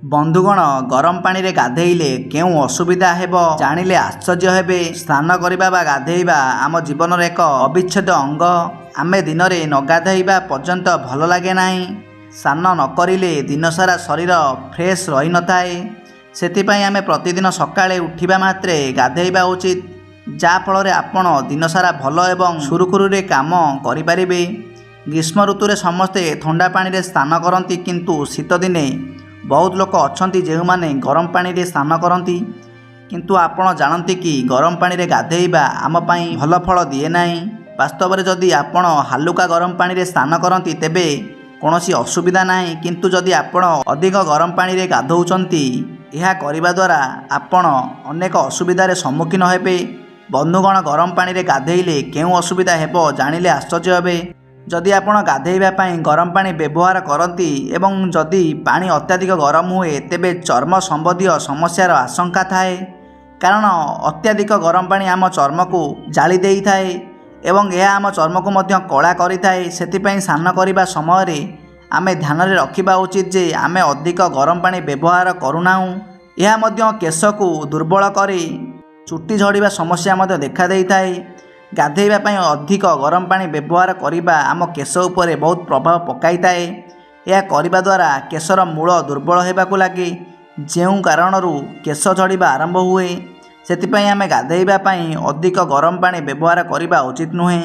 बंधुगण गरम पानी रे गाधेइले केउं असुविधा हेबो जानिले आश्चर्य हेबे। स्नान करिबा बा गाधेइबा आम जीवनर एक अविच्छेद अंग। आमे दिन रे न गाधेइबा पर्यंत भल लागे नाही। स्नान न करिले दिन सारा शरीर फ्रेश रही न थाए। सेतिपई आमे प्रतिदिन सकाळे उठिबा मात्रे गाधेइबा उचित, जा फल रे आपण दिन सारा भल एवं सुरुखुरुरे काम करि परिबे। ग्रीष्म ऋतु समस्ते ठंडा पानी रे स्नान करती, किंतु शीत दिने बहुत लोक अछंती जे माने गरम पानी रे स्नान करती। किंतु आपण जानती कि गरम पानी रे गाधेइबा आम पई भल फल दिए नाही। वास्तव रे जदि आपण हालुका गरम पानी रे स्नान करती तेबे कोनोसी असुविधा नाही, किंतु जदि आपण अधिक गरम पानी रे गाधौचंती यह करिबा द्वारा आपण अनेक असुविधार सम्मुखीन हेबे। बंधुगण गरम पानी रे गाधेइले केउं असुविधा हेबो जानिले आश्चर्य हेबे। जदि आपण गाधेइबा पई गरम पानी व्यवहार करती एवं जदि पानी अत्याधिक गरम हुए तेबे चर्म संबंधी समस्यार आशंका थाए, कारण अत्याधिक गरम पानी आम चर्म को जाली देई थाए एवं यह आम चर्म को मध्य कला करिथाए। सेतिपई स्नान करिबा समय रे आमे ध्यान रे रखिबा उचित जे आमे अधिक गरम पानी व्यवहार करूनाहु। यह मध्य केश को दुर्बल करी चुट्टी झड़िबा समस्या मध्य देखा देई थाए। गाधेइबा पई अधिक गरम पानी व्यवहार करिबा आम केश उपरे बहुत प्रभाव पकाई थाए। यह करिबा द्वारा केशर मूल दुर्बल हेबाकु लागे, जेउ कारणरू केश झड़िबा आरंभ हुए। सेतिपई आमे गाधेइबा पई अधिक गरम पानी व्यवहार करिबा उचित नुहे।